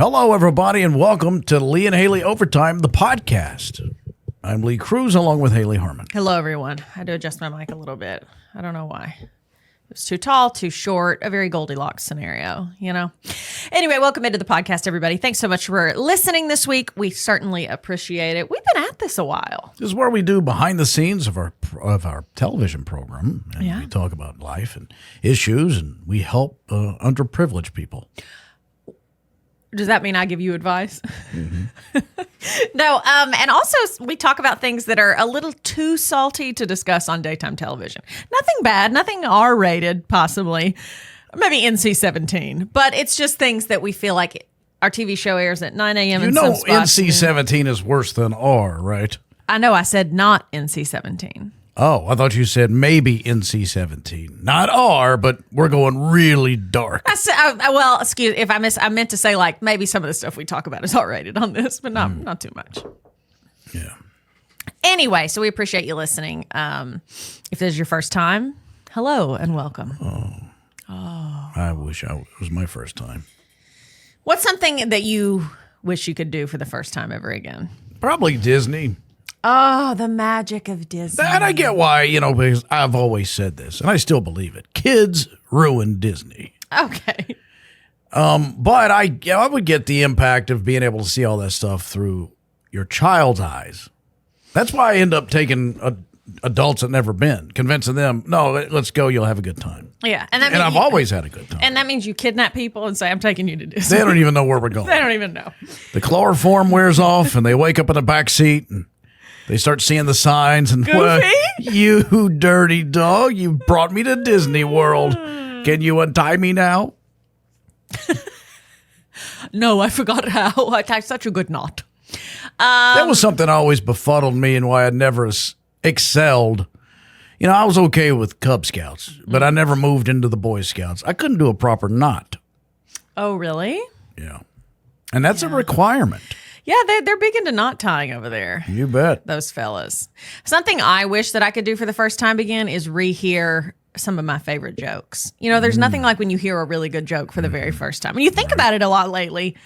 Hello, everybody, and welcome to Lee and Hayley Overtime, the podcast. I'm Lee Cruz, along with Hayley Harmon. Hello, everyone. I had to adjust my mic a little bit. I don't know why. It was too tall, too short, a very Goldilocks scenario, you know? Anyway, welcome into the podcast, everybody. Thanks so much for listening this week. We certainly appreciate it. We've been at this a while. This is where we do behind the scenes of our television program. And we talk about life and issues, and we help underprivileged people. Does that mean I give you advice? Mm-hmm. No, and also we talk about things that are a little too salty to discuss on daytime television. Nothing bad, nothing R-rated, possibly. Maybe NC-17. But it's just things that we feel like our TV show airs at 9 a.m. You in know some spots. NC-17 is worse than R, right? I know, I said not NC-17. Oh, I thought you said maybe NC-17. Not R, but we're going really dark. Well, excuse if I meant to say like maybe some of the stuff we talk about is R-rated on this, but not too much. Yeah. Anyway, so we appreciate you listening. If this is your first time, hello and welcome. I wish it was my first time. What's something that you wish you could do for the first time ever again? Probably Disney. Oh, the magic of Disney. And I get why, because I've always said this, and I still believe it. Kids ruin Disney. Okay. But I would get the impact of being able to see all that stuff through your child's eyes. That's why I end up taking adults that never been, convincing them, no, let's go, you'll have a good time. Yeah. And I've always had a good time. And that means you kidnap people and say, I'm taking you to Disney. They don't even know where we're going. They don't even know. The chloroform wears off, and they wake up in the back seat, and they start seeing the signs, and you dirty dog, you brought me to Disney World. Can you untie me now? No, I forgot how. I tied such a good knot. That was something that always befuddled me and why I never excelled. I was okay with Cub Scouts, but I never moved into the Boy Scouts. I couldn't do a proper knot. Oh, really? Yeah. And that's a requirement. Yeah, they're big into knot tying over there. You bet. Those fellas. Something I wish that I could do for the first time again is rehear some of my favorite jokes. There's nothing like when you hear a really good joke for the very first time. And you think about it a lot lately,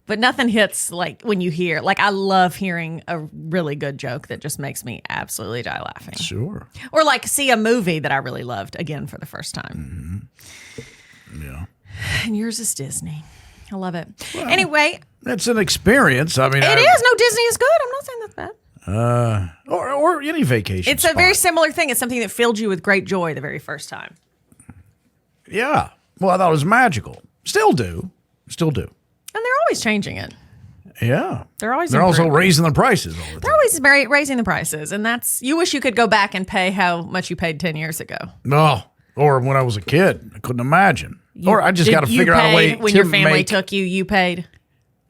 but nothing hits like when you hear. Like, I love hearing a really good joke that just makes me absolutely die laughing. Sure. Or like see a movie that I really loved again for the first time. Mm-hmm. Yeah. And yours is Disney. I love it. Well, anyway. It's an experience. I mean, it is. No, Disney is good. I'm not saying that's bad. Or any vacation It's spot. a very similar thing. It's something that filled you with great joy the very first time. Yeah. Well, I thought it was magical. Still do. And they're always changing it. Yeah. They're also raising the prices all the time. They're always raising the prices. And you wish you could go back and pay how much you paid 10 years ago. No. Or when I was a kid. I couldn't imagine. Or I just got to figure out a way when your family took you, you paid.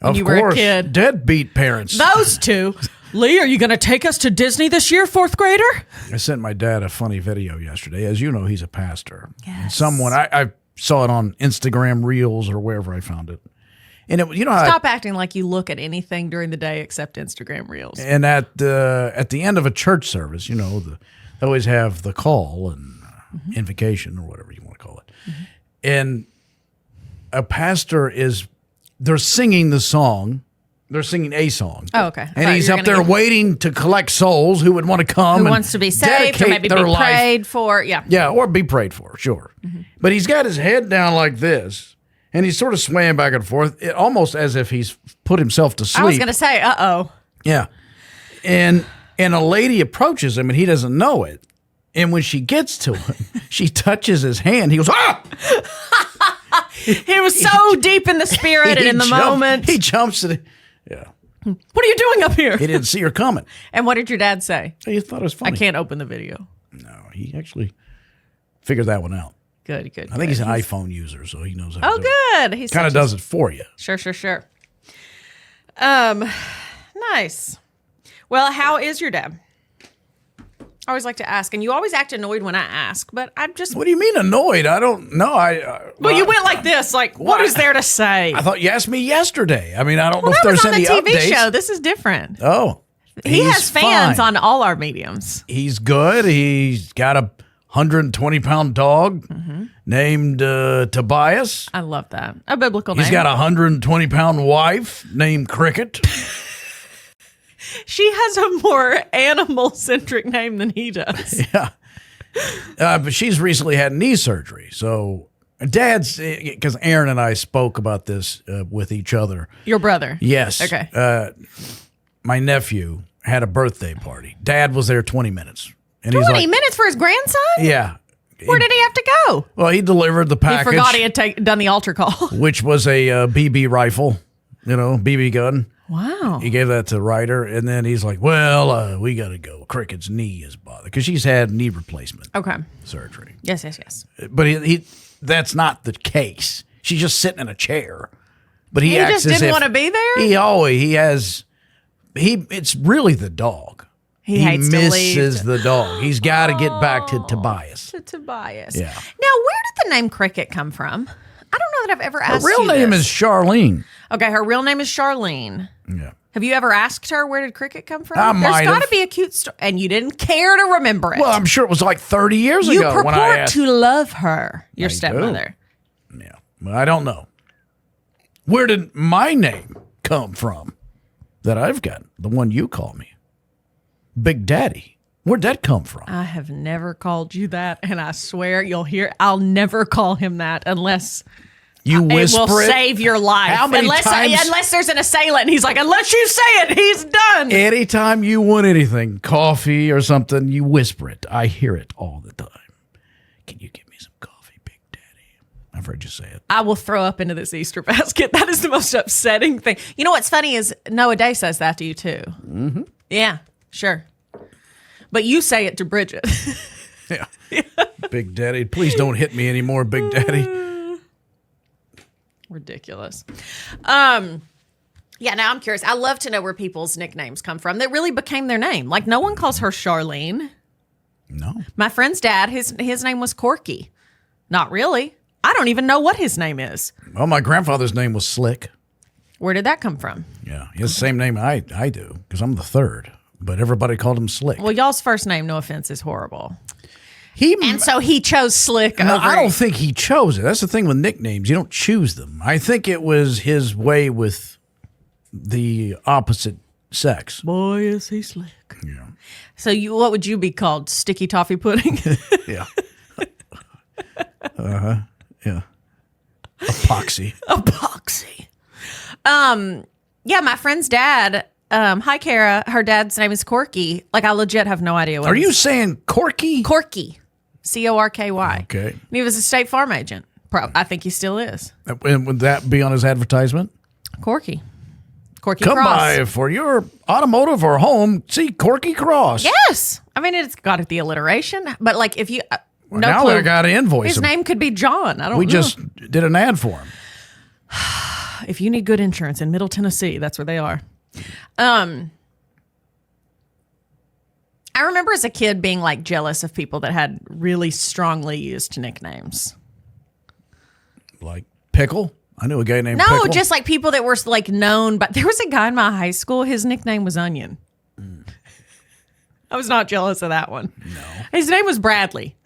When you were a kid. Deadbeat parents. Those two. Lee, are you going to take us to Disney this year, fourth grader? I sent my dad a funny video yesterday. As you know, he's a pastor. Yes. And I saw it on Instagram Reels or wherever I found it. And Stop acting like you look at anything during the day except Instagram Reels. And at the end of a church service, they always have the call and invocation or whatever you want to call it. Mm-hmm. And a pastor they're singing the song. They're singing a song. Oh, okay. And he's up there waiting to collect souls who would want to come. Who wants to be saved or maybe be prayed for. Yeah. Yeah, or be prayed for, sure. Mm-hmm. But he's got his head down like this, and he's sort of swaying back and forth, almost as if he's put himself to sleep. I was going to say, uh-oh. Yeah. And a lady approaches him, and he doesn't know it. And when she gets to him, she touches his hand. He goes, ah! He was so deep in the spirit and in the moment. He jumps at it. Yeah. What are you doing up here? He didn't see her coming. And what did your dad say? He thought it was funny. I can't open the video. No, he actually figured that one out. Good. I think he's an iPhone user, so he knows how to do good. He kind of does it for you. Sure. Nice. Well, how is your dad? I always like to ask, and you always act annoyed when I ask, but I'm just... What do you mean annoyed? I don't know. Well, you went like this, like, what is there to say? I thought you asked me yesterday. I mean, I don't know if there's any updates. That was on the TV show. This is different. Oh. He has fans on all our mediums. He's good. He's got 120-pound dog named Tobias. I love that. A biblical He's name. got a 120-pound wife named Cricket. She has a more animal-centric name than he does. Yeah. But she's recently had knee surgery. So Dad's, because Aaron and I spoke about this with each other. Your brother? Yes. Okay. My nephew had a birthday party. Dad was there 20 minutes. And 20 minutes for his grandson? Yeah. Where did he have to go? Well, he delivered the He package. forgot he had done the altar call. Which was a BB rifle, BB gun. Wow. He gave that to Ryder, and then he's like, well, we got to go. Cricket's knee is bothered because she's had knee replacement surgery. Yes. But he that's not the case. She's just sitting in a chair. But he acts just as didn't if want to be there? It's really the dog. He hates to leave. misses the dog. He's got to get back to Tobias. Tobias. Yeah. Now, where did the name Cricket come from? I don't know that I've ever asked Her real name this. is Charlene. Okay, her real name is Charlene. Yeah. Have you ever asked her where did Cricket come from? I might There's got to have. be a cute story. And you didn't care to remember it. Well, I'm sure it was like 30 years you ago when I purport asked. to love her, your I do. stepmother. Yeah. Well, I don't know. Where did my name come from that I've got? The one you call me. Big Daddy. Where'd that come from? I have never called you that, and I swear I'll never call him that unless You whisper it will it. save your life. How many times? Unless there's an assailant, and he's like, unless you say it, he's done. Anytime you want anything, coffee or something, you whisper it. I hear it all the time. Can you give me some coffee, Big Daddy? I've heard you say it. I will throw up into this Easter basket. That is the most upsetting thing. You know what's funny is Noah Day says that to you too. Mm-hmm. Yeah, sure. But you say it to Bridget. Yeah. Big Daddy. Please don't hit me anymore, Big Daddy. Ridiculous. Yeah, now I'm curious. I love to know where people's nicknames come from that really became their name. Like no one calls her Charlene. No. My friend's dad, his name was Corky. Not really. I don't even know what his name is. Well, my grandfather's name was Slick. Where did that come from? Yeah. He has the same name I do because I'm the third. But everybody called him Slick. Well, y'all's first name, no offense, is horrible. And so he chose Slick over. I don't think he chose it. That's the thing with nicknames. You don't choose them. I think it was his way with the opposite sex. Boy, is he slick. Yeah. So what would you be called? Sticky toffee pudding? Yeah. Yeah. Epoxy. Epoxy. Yeah, my friend's dad, hi Kara, her dad's name is Corky. Like I legit have no idea what Are you saying Corky? Corky. Corky. Okay. And he was a State Farm agent. I think he still is. And would that be on his advertisement? Corky. Corky Come Cross. by for your automotive or home. See Corky Cross. Yes. I mean, it's got the alliteration, but like if you, no now clue. I got to invoice His him. name could be John. I don't know. We just did an ad for him. If you need good insurance in Middle Tennessee, that's where they are. I remember as a kid being like jealous of people that had really strongly used nicknames. Like Pickle. I knew a guy named No, Pickle. just like people that were like known. But there was a guy in my high school. His nickname was Onion. I was not jealous of that one. No. His name was Bradley,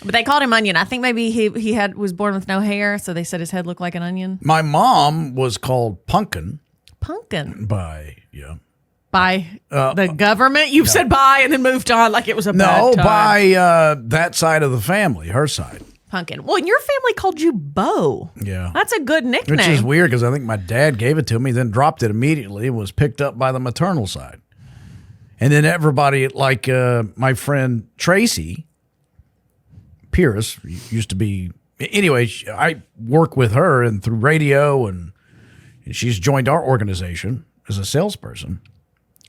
but they called him Onion. I think maybe he was born with no hair, so they said his head looked like an onion. My mom was called Pumpkin Pumpkin by by the government. You said bye and then moved on like it was a bad time. by that side of the family, her side. Pumpkin. Well, your family called you Bo. Yeah. That's a good nickname. Which is weird because I think my dad gave it to me, then dropped it immediately. It was picked up by the maternal side. And then everybody, like my friend Tracy Pierce, used to be. Anyway, I work with her and through radio, and she's joined our organization as a salesperson.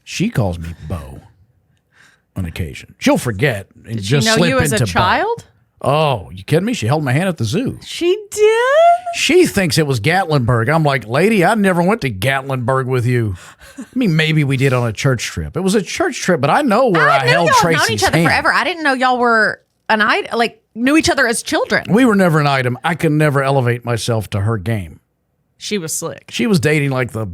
She calls me Bo on occasion. She'll forget and Did just she know slip you as into a child? Bo. Oh, you kidding me? She held my hand at the zoo. She did? She thinks it was Gatlinburg. I'm like, lady, I never went to Gatlinburg with you. I mean, maybe we did on a church trip. It was a church trip, but I know where I knew held y'all Tracy's known each other hand. forever. I didn't know y'all were knew each other as children. We were never an item. I could never elevate myself to her game. She was slick. She was dating like Are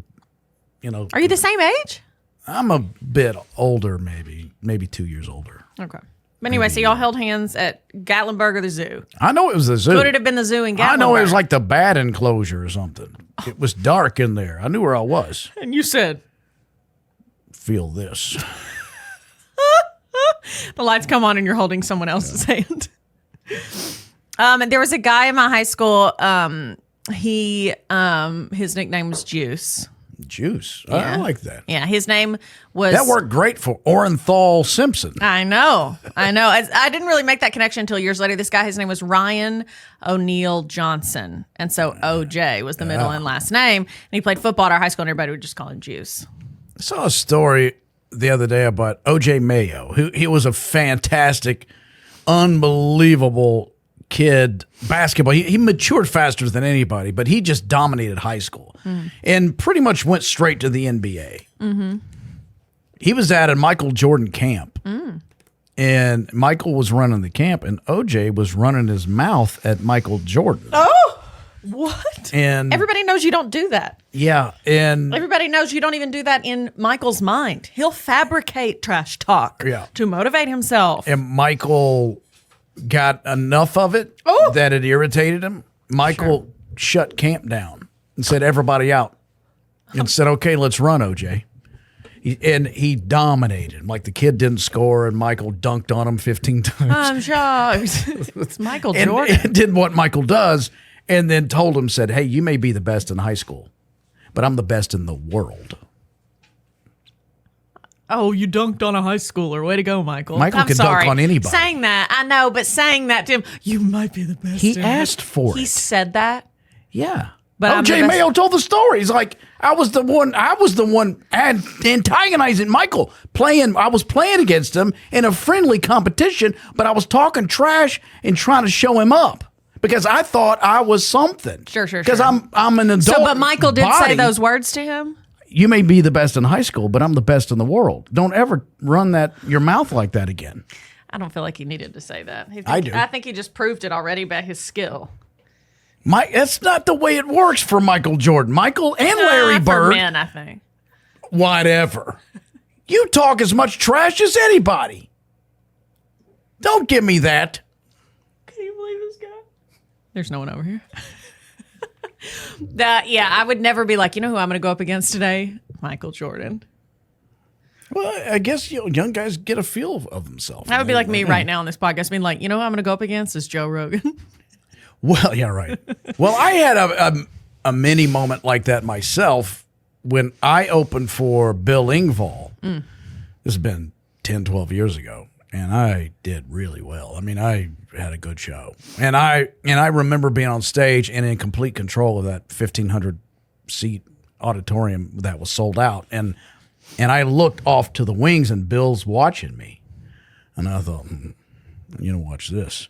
you the same age? I'm a bit older, maybe 2 years older. Okay. Anyway, so y'all held hands at Gatlinburg or the zoo. I know it was the zoo. Could it have been the zoo in Gatlinburg? I know it was like the bat enclosure or something. It was dark in there. I knew where I was. And you said, feel this. the lights come on and you're holding someone else's hand. And there was a guy in my high school. His nickname was Juice. Juice. Yeah. I like that. Yeah, his name was... That worked great for Orenthal Simpson. I know. I didn't really make that connection until years later. This guy, his name was Ryan O'Neill Johnson. And so OJ was the middle and last name. And he played football at our high school, and everybody would just call him Juice. I saw a story the other day about OJ Mayo. He was a fantastic, unbelievable kid. Basketball. He matured faster than anybody, but he just dominated high school and pretty much went straight to the NBA. Mm-hmm. He was at a Michael Jordan camp, and Michael was running the camp, and OJ was running his mouth at Michael Jordan. Oh, what? And everybody knows you don't do that. Yeah, and everybody knows you don't even do that in Michael's mind. He'll fabricate trash talk to motivate himself. And Michael got enough of it that it irritated him. Michael shut camp down and said, everybody out. And said, okay, let's run, OJ. He dominated him. Like the kid didn't score, and Michael dunked on him 15 times. I'm shocked. It's Michael Jordan. And did what Michael does, and then told him, said, hey, you may be the best in high school, but I'm the best in the world. Oh, you dunked on a high schooler. Way to go, Michael. Michael could dunk on anybody. Saying that, I know, but saying that to him, you might be the best. He asked for it. He said that? Yeah. But OJ Mayo told the story. He's like, I was the one antagonizing Michael. I was playing against him in a friendly competition, but I was talking trash and trying to show him up because I thought I was something. Sure. Because I'm an adult. So, but Michael did body. say those words to him? You may be the best in high school, but I'm the best in the world. Don't ever run your mouth like that again. I don't feel like he needed to say that. I do. I think he just proved it already by his skill. That's not the way it works for Michael Jordan. Michael and Larry Bird. For men, I think. Whatever. You talk as much trash as anybody. Don't give me that. Can you believe this guy? There's no one over here. I would never be like, you know who I'm going to go up against today? Michael Jordan. Well, I guess young guys get a feel of themselves. That would be like me right now on this podcast being like, you know who I'm going to go up against is Joe Rogan. Well, yeah, right. Well, I had a mini moment like that myself when I opened for Bill Engvall. This has been 10, 12 years ago, and I did really well. I mean, I had a good show. And I remember being on stage and in complete control of that 1,500-seat auditorium that was sold out. And I looked off to the wings, and Bill's watching me. And I thought, watch this.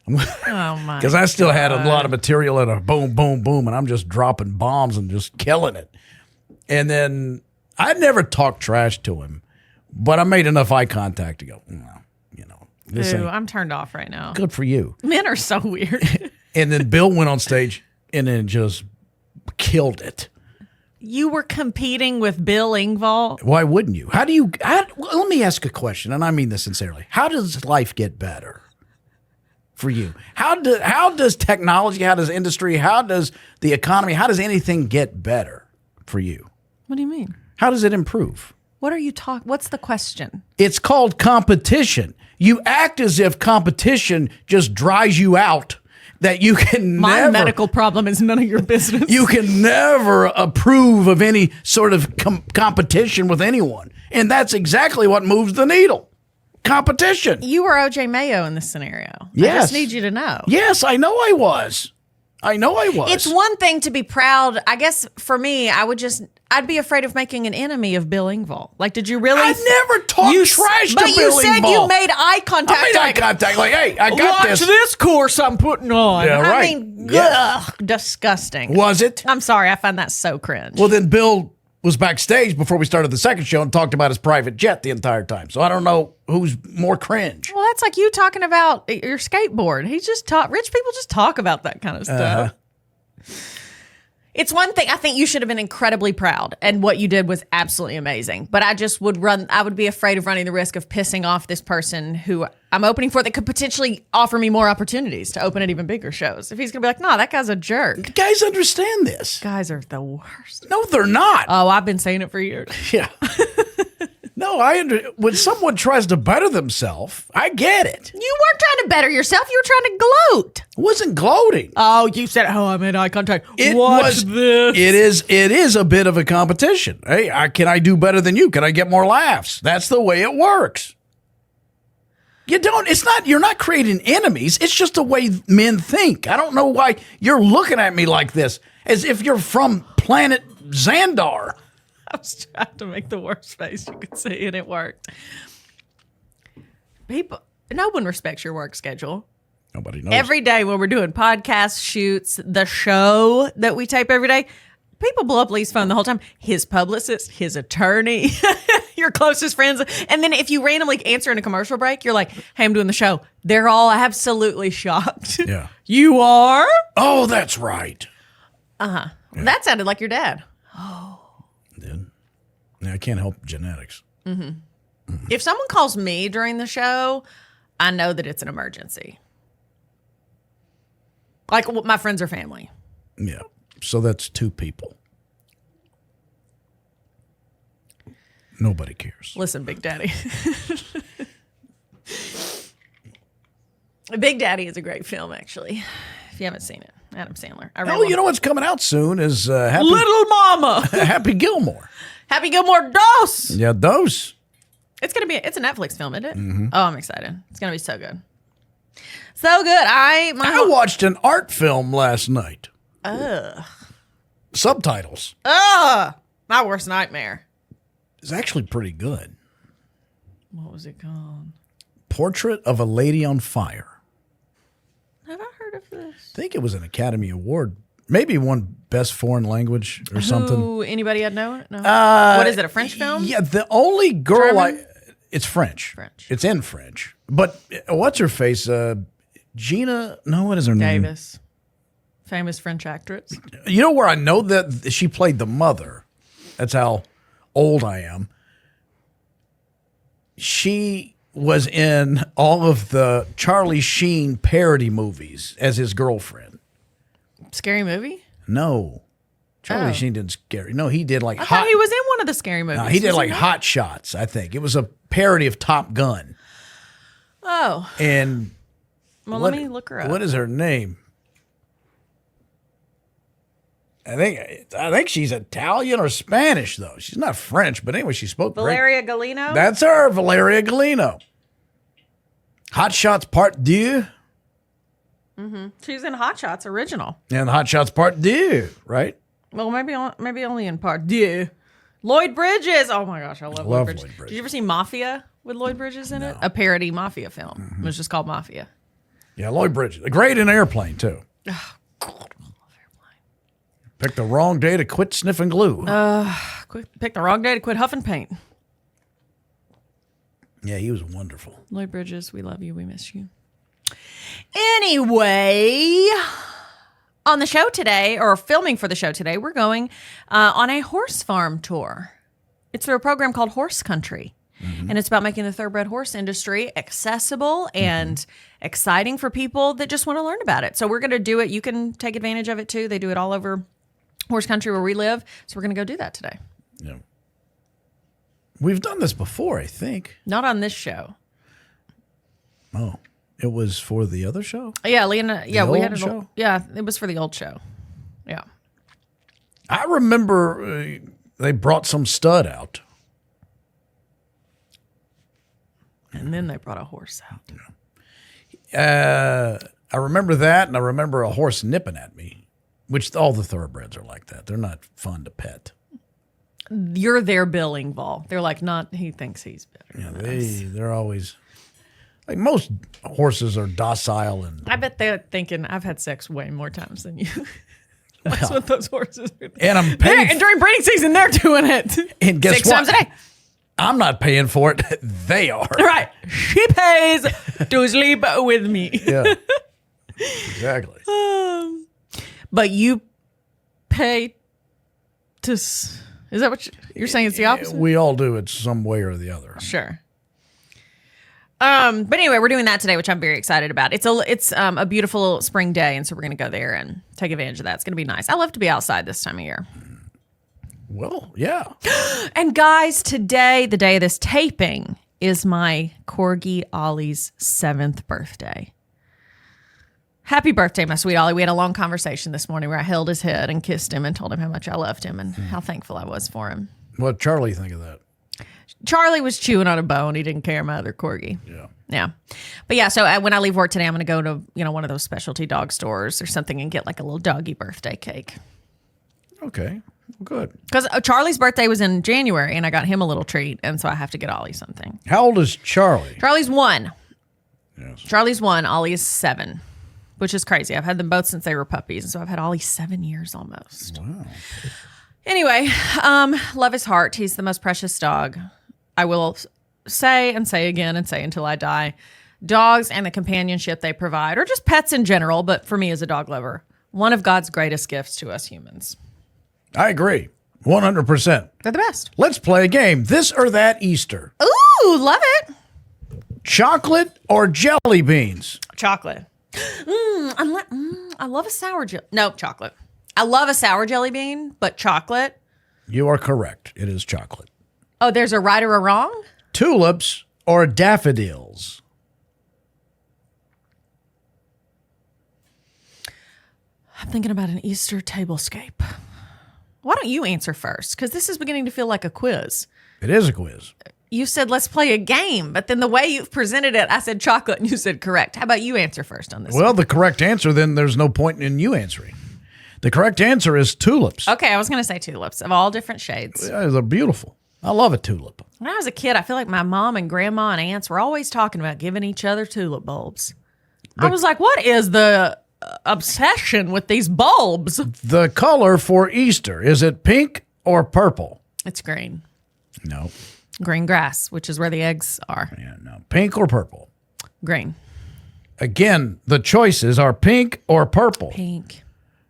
Oh my! Because I still had a lot of material and a boom, boom, boom, and I'm just dropping bombs and just killing it. And then I never talked trash to him, but I made enough eye contact to go, this ain't I'm turned off right now. good for you. Men are so weird. And then Bill went on stage and then just killed it. You were competing with Bill Engvall? Why wouldn't you? Let me ask a question, and I mean this sincerely. How does life get better for you? How does technology, how does industry, how does the economy, how does anything get better for you? What do you mean? How does it improve? What are you talking? What's the question? It's called competition. You act as if competition just dries you out, that you can My medical problem is none of your business. You can never approve of any sort of competition with anyone. And that's exactly what moves the needle. Competition. You were OJ Mayo in this scenario. Yes. I just need you to know. Yes, I know I was. It's one thing to be proud. I guess for me, I'd be afraid of making an enemy of Bill Engvall. Like, did you really? I never talked trash to Bill Engvall. But you said you made eye contact. I made eye contact. Like, hey, I got Watch this course I'm putting on. Yeah, right. I mean, ugh, disgusting. Was it? I'm sorry. I find that so cringe. Well, then Bill was backstage before we started the second show and talked about his private jet the entire time. So I don't know who's more cringe. Well, that's like you talking about your skateboard. Rich people just talk about that kind of stuff. It's one thing. I think you should have been incredibly proud, and what you did was absolutely amazing. But I just I would be afraid of running the risk of pissing off this person who I'm opening for that could potentially offer me more opportunities to open at even bigger shows. If he's going to be like, no, that guy's a jerk. Guys understand this. Guys are the worst. No, they're not. Oh, I've been saying it for years. Yeah. No, when someone tries to better themselves, I get it. You weren't trying to better yourself. You were trying to gloat. I wasn't gloating. Oh, you said, oh, I made eye contact. Watch this. It is a bit of a competition. Hey, can I do better than you? Can I get more laughs? That's the way it works. You're not creating enemies. It's just the way men think. I don't know why you're looking at me like this, as if you're from planet Xandar. I was trying to make the worst face you could see, and it worked. No one respects your work schedule. Nobody knows. Every day when we're doing podcast shoots, the show that we tape every day, people blow up Lee's phone the whole time. His publicist, his attorney, your closest friends. And then if you randomly answer in a commercial break, you're like, hey, I'm doing the show. They're all absolutely shocked. Yeah. You are? Oh, that's right. Uh-huh. Yeah. That sounded like your dad. Yeah, I can't help genetics. Mm-hmm. Mm-hmm. If someone calls me during the show, I know that it's an emergency. Like my friends or family. Yeah. So that's 2 people. Nobody cares. Listen, Big Daddy. Big Daddy is a great film, actually. If you haven't seen it, Adam Sandler. You know what's coming out soon is Little Mama. Happy Gilmore. Happy Gilmore Dos. Yeah, Dos. It's a Netflix film, isn't it? Mm-hmm. Oh, I'm excited. It's gonna be so good. So good. I watched an art film last night. Ugh. Subtitles. Ugh. My worst nightmare. It's actually pretty good. What was it called? Portrait of a Lady on Fire. Have I heard of this? I think it was an Academy Award. Maybe won Best Foreign Language or something. Anybody I'd know? No. What is it? A French film? Yeah, the only girl German? it's French. It's in French. But what's her face? Gina? No, what is her name? Davis, famous French actress. You know where I know that she played the mother? That's how old I am. She was in all of the Charlie Sheen parody movies as his girlfriend. Scary Movie? No. Charlie Sheen did Scary. No, he did like I thought he was in one of the Scary Movies. No, he did like Hot Shots, I think. It was a parody of Top Gun. Oh. And let me look her up. What is her name? I think she's Italian or Spanish, though. She's not French, but anyway, she spoke Valeria Galino? That's her, Valeria Galino. Hot Shots Part 2. Mm-hmm. She's in Hot Shots original. And Hot Shots Part 2, right? Well, maybe only in Part 2. Lloyd Bridges. Oh my gosh, I love Lloyd Bridges. Did you ever see Mafia with Lloyd Bridges in it? A parody Mafia film. Mm-hmm. It was just called Mafia. Yeah, Lloyd Bridges. Great in Airplane, too. Oh, God, I love Airplane. Picked the wrong day to quit sniffing glue. Picked the wrong day to quit huffing paint. Yeah, he was wonderful. Lloyd Bridges, we love you. We miss you. Anyway, on the show today, or filming for the show today, we're going on a horse farm tour. It's through a program called Horse Country. Mm-hmm. And it's about making the thoroughbred horse industry accessible and exciting for people that just want to learn about it. So we're going to do it. You can take advantage of it too. They do it all over Horse Country where we live. So we're going to go do that today. Yeah. We've done this before, I think. Not on this show. Oh. It was for the other show? Yeah, Lena. Yeah, we had a show. Yeah, it was for the old show. Yeah. I remember they brought some stud out. And then they brought a horse out. Yeah. I remember that, and I remember a horse nipping at me, which all the thoroughbreds are like that. They're not fun to pet. You're their billing ball. They're like, he thinks he's better. Yeah, they're always... Like most horses are docile and... I bet they're thinking, I've had sex way more times than you. That's what those horses are. And I'm paying... And during breeding season, they're doing it. And guess 6 what? times a day. I'm not paying for it. They are. Right. She pays to sleep with me. Yeah. Exactly. But you pay to... Is that what you're saying? It's the opposite? We all do it some way or the other. Sure. But anyway, we're doing that today, which I'm very excited about. It's a beautiful spring day, and so we're going to go there and take advantage of that. It's going to be nice. I love to be outside this time of year. Well, yeah. And guys, today, the day of this taping, is my corgi Ollie's 7th birthday. Happy birthday, my sweet Ollie. We had a long conversation this morning where I held his head and kissed him and told him how much I loved him and how thankful I was for him. What did Charlie think of that? Charlie was chewing on a bone. He didn't care, my other corgi. Yeah. But yeah, so when I leave work today, I'm going to go to, one of those specialty dog stores or something and get like a little doggy birthday cake. Okay, good. Because Charlie's birthday was in January and I got him a little treat. And so I have to get Ollie something. How old is Charlie? Charlie's 1. Yes. Charlie's 1. Ollie is 7. Which is crazy. I've had them both since they were puppies. And so I've had Ollie 7 years almost. Wow. Anyway, love his heart. He's the most precious dog. I will say and say again and say until I die. Dogs and the companionship they provide, or just pets in general, but for me as a dog lover, one of God's greatest gifts to us humans. I agree. 100%. They're the best. Let's play a game. This or that Easter. Ooh, love it. Chocolate or jelly beans? Chocolate. I love a sour jelly. No, chocolate. I love a sour jelly bean, but chocolate. You are correct. It is chocolate. Oh, there's a right or a wrong? Tulips or daffodils? I'm thinking about an Easter tablescape. Why don't you answer first? Because this is beginning to feel like a quiz. It is a quiz. You said, let's play a game, but then the way you've presented it, I said chocolate and you said correct. How about you answer first on this Well, one? the correct answer, then there's no point in you answering. The correct answer is tulips. Okay, I was going to say tulips of all different shades. Yeah, they're beautiful. I love a tulip. When I was a kid, I feel like my mom and grandma and aunts were always talking about giving each other tulip bulbs. I was like, what is the obsession with these bulbs? The color for Easter, is it pink or purple? It's green. No. Green grass, which is where the eggs are. Yeah, no. Pink or purple? Green. Again, the choices are pink or purple. Pink.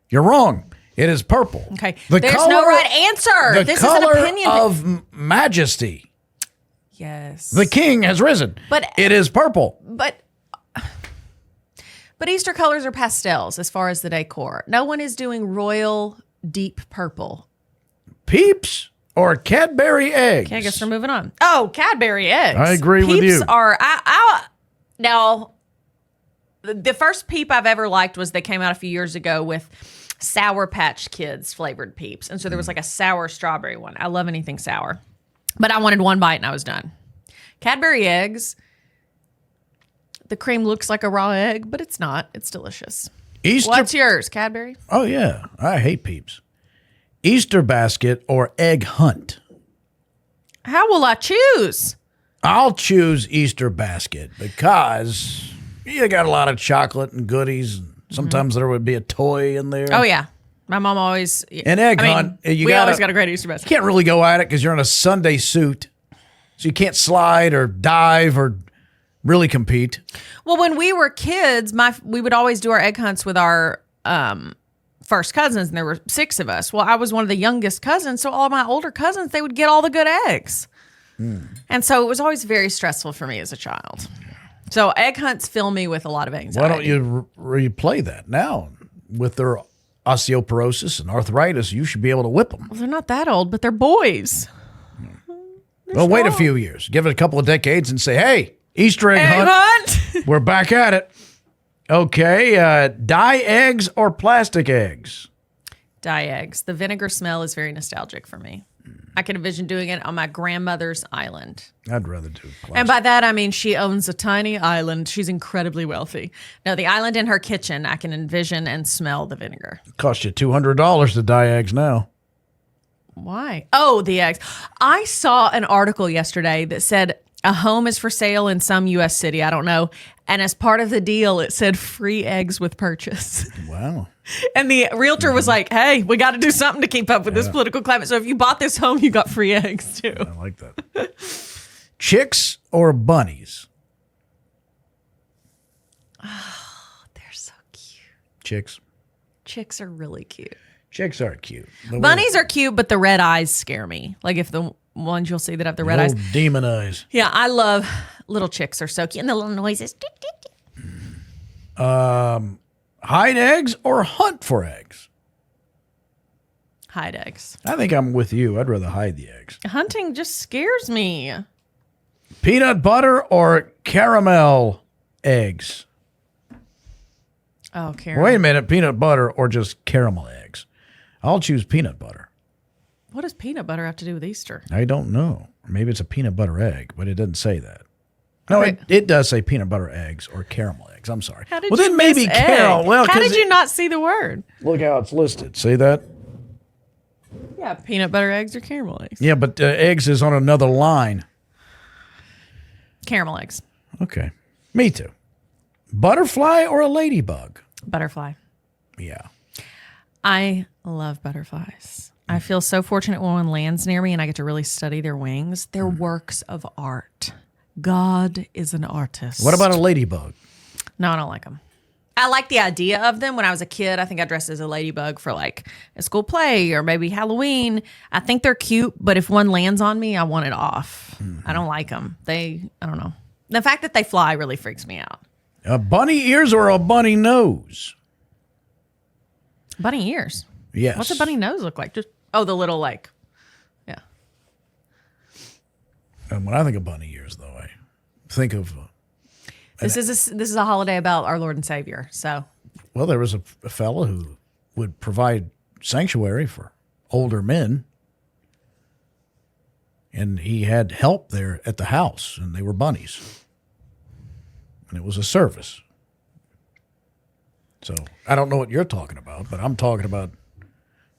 You're wrong. It is purple. Okay. There's no right answer. This is an opinion. Of majesty. Yes. The king has risen. But it is purple. But Easter colors are pastels as far as the decor. No one is doing royal deep purple. Peeps or Cadbury eggs? Okay, I guess we're moving on. Oh, Cadbury eggs. I agree with you. Peeps are now. The first Peep I've ever liked was they came out a few years ago with Sour Patch Kids flavored Peeps, and so there was like a sour strawberry one. I love anything sour, but I wanted one bite and I was done. Cadbury eggs. The cream looks like a raw egg, but it's not. It's delicious. Easter. What's yours, Cadbury? Oh yeah, I hate Peeps. Easter basket or egg hunt? How will I choose? I'll choose Easter basket because you got a lot of chocolate and goodies. Sometimes there would be a toy in there. Oh yeah, my mom always. An egg hunt. We always got a great Easter basket. You can't really go at it because you're in a Sunday suit, so you can't slide or dive or really compete. Well, when we were kids, we would always do our egg hunts with our first cousins, and there were 6 of us. Well, I was one of the youngest cousins, so all my older cousins, they would get all the good eggs. And so it was always very stressful for me as a child. So egg hunts fill me with a lot of anxiety. Why don't you replay that now? With their osteoporosis and arthritis, you should be able to whip them. Well, they're not that old, but they're boys. Well, wait a few years. Give it a couple of decades and say, hey, Easter egg hunt. We're back at it. Okay, dye eggs or plastic eggs? Dye eggs. The vinegar smell is very nostalgic for me. I can envision doing it on my grandmother's island. I'd rather do plastic. And by that, I mean she owns a tiny island. She's incredibly wealthy. Now, the island in her kitchen, I can envision and smell the vinegar. Cost you $200 to dye eggs now. Why? Oh, the eggs. I saw an article yesterday that said a home is for sale in some U.S. city. I don't know. And as part of the deal, it said free eggs with purchase. Wow. And the realtor was like, hey, we got to do something to keep up with this political climate. So if you bought this home, you got free eggs too. I like that. Chicks or bunnies? Oh, they're so cute. Chicks. Chicks are really cute. Chicks are cute. Bunnies are cute, but the red eyes scare me. Like if the ones you'll see that have the red eyes. Demon eyes. Yeah, I love little chicks are so cute. And the little noises. Hide eggs or hunt for eggs? Hide eggs. I think I'm with you. I'd rather hide the eggs. Hunting just scares me. Peanut butter or caramel eggs? Oh, caramel. Wait a minute. Peanut butter or just caramel eggs? I'll choose peanut butter. What does peanut butter have to do with Easter? I don't know. Maybe it's a peanut butter egg, but it doesn't say that. No, Okay. it does say peanut butter eggs or caramel eggs. I'm sorry. How did well, you then maybe miss caramel. egg? Well, how 'cause did you not see the word? Look how it's listed. See that? Yeah, peanut butter eggs or caramel eggs? Yeah, but eggs is on another line. Caramel eggs. Okay. Me too. Butterfly or a ladybug? Butterfly. Yeah. I love butterflies. I feel so fortunate when one lands near me and I get to really study their wings. They're works of art. God is an artist. What about a ladybug? No, I don't like them. I like the idea of them. When I was a kid, I think I dressed as a ladybug for like a school play or maybe Halloween. I think they're cute, but if one lands on me, I want it off. I don't like them. I don't know. The fact that they fly really freaks me out. A bunny ears or a bunny nose? Bunny ears. Yes. What's a bunny nose look like? Just the little yeah. And when I think of bunny ears, though, I think of This is a holiday about our Lord and Savior. So well, there was a fellow who would provide sanctuary for older men, and he had help there at the house, and they were bunnies, and it was a service. So I don't know what you're talking about, but I'm talking about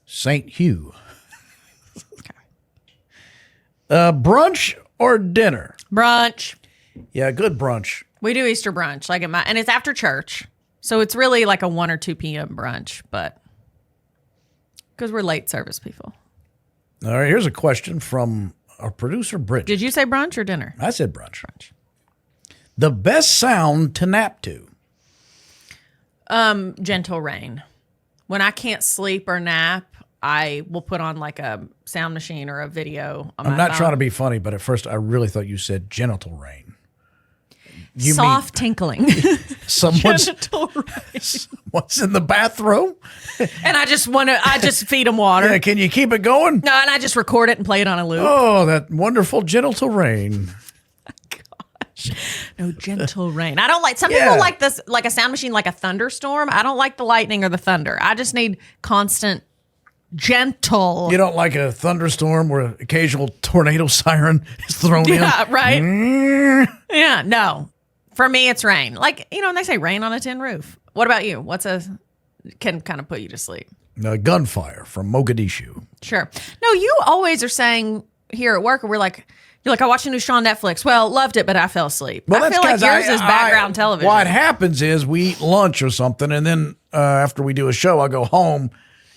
St. Hugh. Brunch or dinner? brunch. Yeah, good brunch. We do Easter brunch and it's after church. So it's really like a 1 or 2 p.m. brunch, but because we're late service people. All right, here's a question from our producer, Bridget. Did you say brunch or dinner? I said brunch. The best sound to nap to? Gentle rain. When I can't sleep or nap, I will put on like a sound machine or a video on I'm my not phone. trying to be funny, but at first I really thought you said genital rain. You Soft tinkling. mean someone's Gentle rain. what's in the bathroom? And I just feed them water. Yeah, can you keep it going? No, and I just record it and play it on a loop. Oh, that wonderful genital rain. No, gentle rain. I don't like, some Yeah. people like this, like a sound machine, like a thunderstorm. I don't like the lightning or the thunder. I just need constant, gentle. You don't like a thunderstorm where an occasional tornado siren is thrown in? Yeah, right. Mm. Yeah, no. For me, it's rain. Like, and they say rain on a tin roof. What about you? Can kind of put you to sleep? Gunfire from Mogadishu. Sure. No, you always are saying here at work, you're like, I watched a new show on Netflix. Well, loved it, but I fell asleep. Well, I that's feel like 'cause yours is background television. What happens is we eat lunch or something, and then after we do a show, I go home,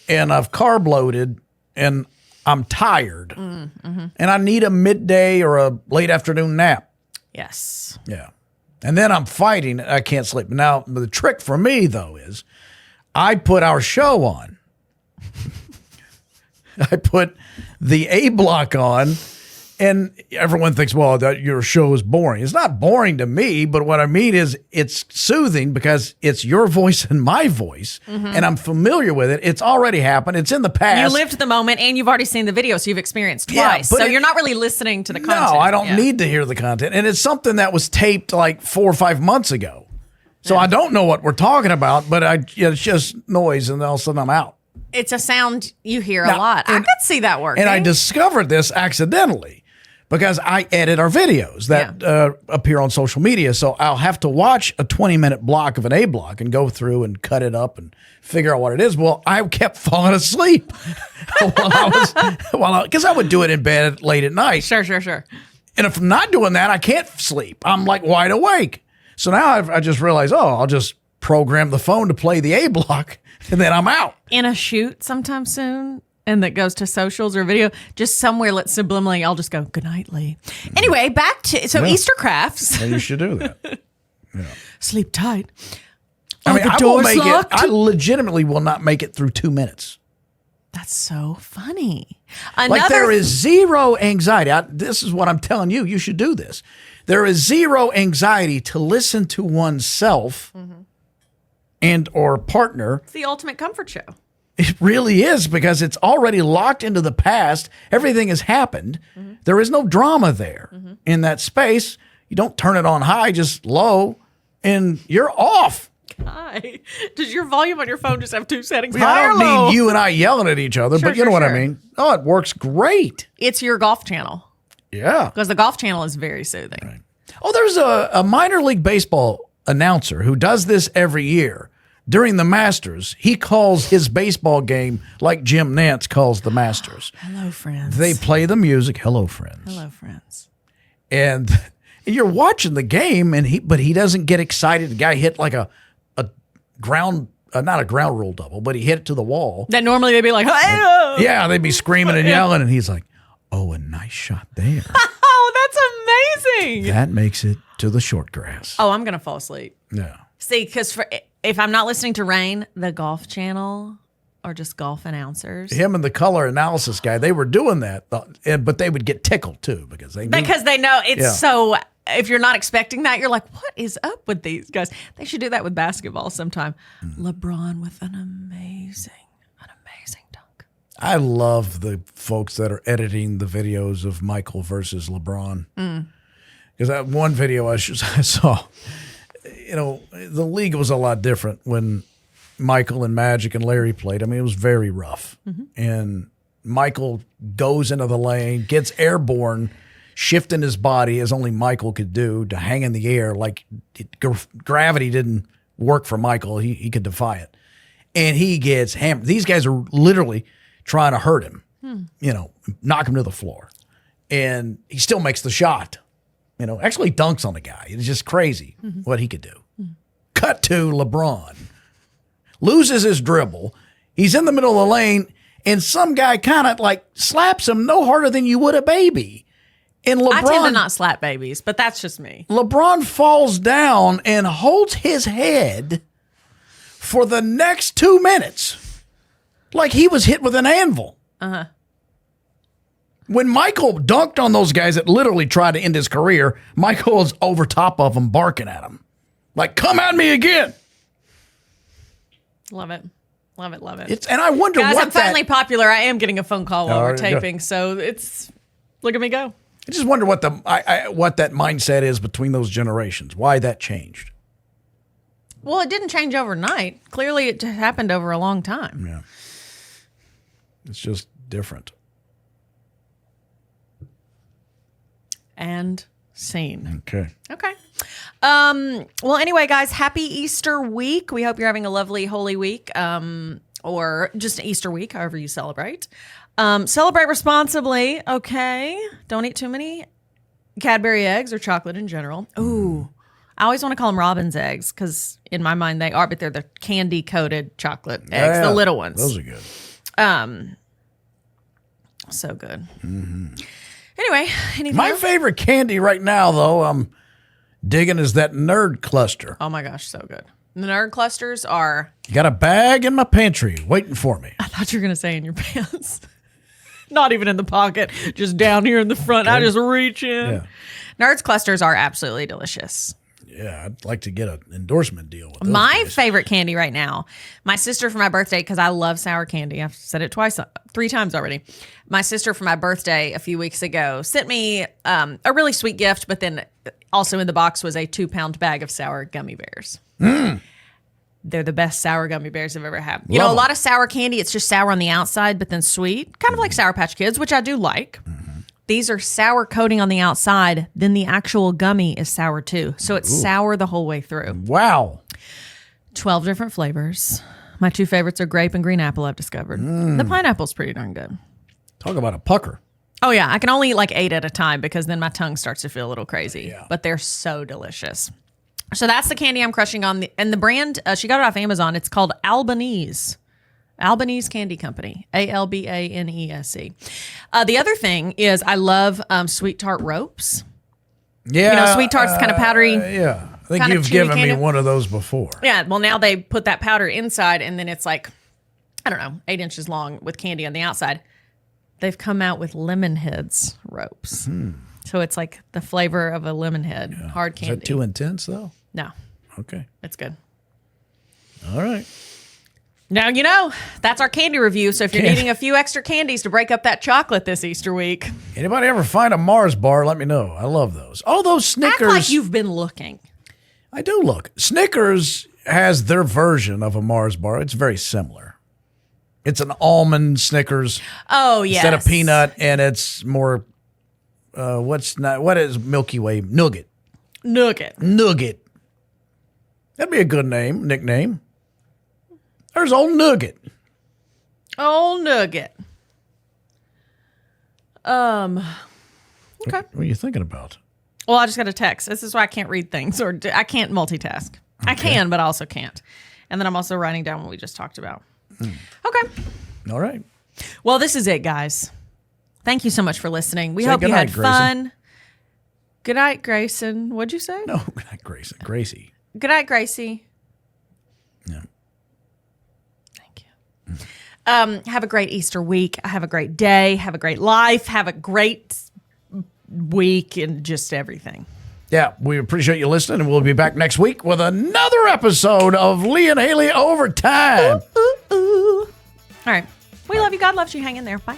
and I've carb loaded, and I'm tired, and I need a midday or a late afternoon nap. Yes. Yeah, and then I'm fighting. I can't sleep. Now, the trick for me, though, is I put our show on. I put the A block on. And everyone thinks, well, that your show is boring. It's not boring to me, but what I mean is it's soothing because it's your voice and my voice, and I'm familiar with it. It's already happened. It's in the past. You lived the moment, and you've already seen the video, so you've experienced twice. but So you're not really listening to the content. No, I don't Yeah. need to hear the content. And it's something that was taped like 4 or 5 months ago. So I don't know what we're talking about, but it's just noise, and all of a sudden I'm out. It's a sound you hear a Now, lot. I and- could see that working. And I discovered this accidentally because I edit our videos that appear on social media. So I'll have to watch a 20-minute block of an A block and go through and cut it up and figure out what it is. Well, I kept falling asleep because I would do it in bed late at night. Sure. And if I'm not doing that, I can't sleep. I'm like wide awake. So now I just realized, I'll just program the phone to play the A block and then I'm out. In a shoot sometime soon, and that goes to socials or video, just somewhere, let's subliminally, I'll just go, good night, Lee. Anyway, back to, Easter crafts. Well, you should do that. Sleep tight. I mean, the I will door's make locked? it. I legitimately will not make it through 2 minutes. That's so funny. Like there is zero anxiety. This is what I'm telling you. You should do this. There is zero anxiety to listen to oneself and or partner. It's the ultimate comfort show. It really is, because it's already locked into the past. Everything has happened. There is no drama there in that space. You don't turn it on high, just low, and you're off. Hi. Does your volume on your phone just have two settings? I High or don't low? mean you and I yelling at each other, but you know what I mean. Oh, it works great. It's your golf channel. Yeah. Because the golf channel is very soothing. Right. Oh, there's a minor league baseball announcer who does this every year. During the Masters, he calls his baseball game like Jim Nantz calls the Masters. Hello, friends. They play the music. Hello, friends. Hello, friends. And you're watching the game, but he doesn't get excited. The guy hit like a ground, not a ground rule double, but he hit it to the wall. That normally they'd be like, hey, yeah, they'd be screaming and yelling, and he's like, oh, a nice shot there. Oh, that's amazing. That makes it to the short grass. Oh, I'm going to fall asleep. Yeah. See, because if I'm not listening to Rain, the golf channel or just golf announcers. Him and the color analysis guy, they were doing that, but they would get tickled too because they know It's so. If you're not expecting that, you're like, what is up with these guys? They should do that with basketball sometime. LeBron with an amazing dunk. I love the folks that are editing the videos of Michael versus LeBron. Because that one video I saw, the league was a lot different when Michael and Magic and Larry played. I mean, it was very rough. And Michael goes into the lane, gets airborne, shifting his body as only Michael could do to hang in the air. Like gravity didn't work for Michael. He could defy it. And he gets hammered. These guys are literally trying to hurt him, knock him to the floor. And he still makes the shot. Actually dunks on the guy. It's just crazy what he could do. Cut to LeBron. Loses his dribble. He's in the middle of the lane, and some guy kind of like slaps him no harder than you would a baby. And LeBron, I tend to not slap babies, but that's just me. LeBron falls down and holds his head for the next 2 minutes like he was hit with an anvil. When Michael dunked on those guys that literally tried to end his career, Michael was over top of them barking at him. Like, come at me again. Love it. Love it. Love it. And I wonder Guys, what I'm finally popular. I am getting a phone call while we're taping, go. so it's look at me go. I just wonder what what that mindset is between those generations. Why that changed. Well, it didn't change overnight. Clearly, it happened over a long time. Yeah. It's just different. And scene. Okay. Well, anyway, guys, happy Easter week. We hope you're having a lovely Holy Week, or just Easter week, however you celebrate. Celebrate responsibly, okay? Don't eat too many Cadbury eggs or chocolate in general. Ooh, I always want to call them Robin's eggs because in my mind they are, but they're the candy-coated chocolate eggs, the little ones. Those are good. So good. Anyway, my favorite candy right now, though, I'm digging is that Nerd Cluster. Oh my gosh, so good. The Nerd Clusters are... Got a bag in my pantry waiting for me. I thought you were going to say in your pants. Not even in the pocket, just down here in the front. I just reach in. Yeah. Nerds Clusters are absolutely delicious. Yeah, I'd like to get an endorsement deal with those My guys. favorite candy right now, my sister for my birthday, because I love sour candy. I've said it three times already. My sister for my birthday a few weeks ago sent me a really sweet gift, but then also in the box was a 2-pound bag of sour gummy bears. They're the best sour gummy bears I've ever had. You know, a lot of sour candy, it's just sour on the outside, but then sweet, kind of like Sour Patch Kids, which I do like. These are sour coating on the outside, then the actual gummy is sour too. So it's sour the whole way through. Wow. 12 different flavors. My two favorites are grape and green apple, I've discovered. The pineapple's pretty darn good. Talk about a pucker. Oh, yeah. I can only eat like 8 at a time because then my tongue starts to feel a little crazy. Yeah. But they're so delicious. So that's the candy I'm crushing on. And the brand, she got it off Amazon. It's called Albanese. Albanese Candy Company. Albanese. The other thing is I love sweet tart ropes. Yeah. You know, sweet tart's kind of powdery. Yeah. I think kind of you've chewy given me candy. one of those before. Yeah. Well, now they put that powder inside and then it's like I don't know, 8 inches long with candy on the outside. They've come out with lemon heads ropes. So it's like the flavor of a lemon head, hard candy. Is that too intense, though? No, Okay. it's good. All right. Now, that's our candy review. So if you're needing a few extra candies to break up that chocolate this Easter week. Anybody ever find a Mars bar, let me know. I love those. Oh, those Snickers. Act like you've been looking. I do look. Snickers has their version of a Mars bar. It's very similar. It's an almond Snickers Oh, yes. instead of peanut, and it's more, what is Milky Way? Nougat. Nougat. That'd be a good nickname. There's old Nougat. Old Nougat. Okay. What are you thinking about? Well, I just got a text. This is why I can't read things, or I can't multitask. I can, but I also can't. And then I'm also writing down what we just talked about. Okay. All right. Well, this is it, guys. Thank you so much for listening. We Say hope you goodnight, had fun. Good night, Grayson. What'd you say? No, good night, Gracie. Gracie. Good night, Gracie. No. Thank you. Have a great Easter week. Have a great day. Have a great life. Have a great week and just everything. Yeah, we appreciate you listening, and we'll be back next week with another episode of Lee and Hayley Overtime. All right. We love you. God loves you. Hang in there. Bye.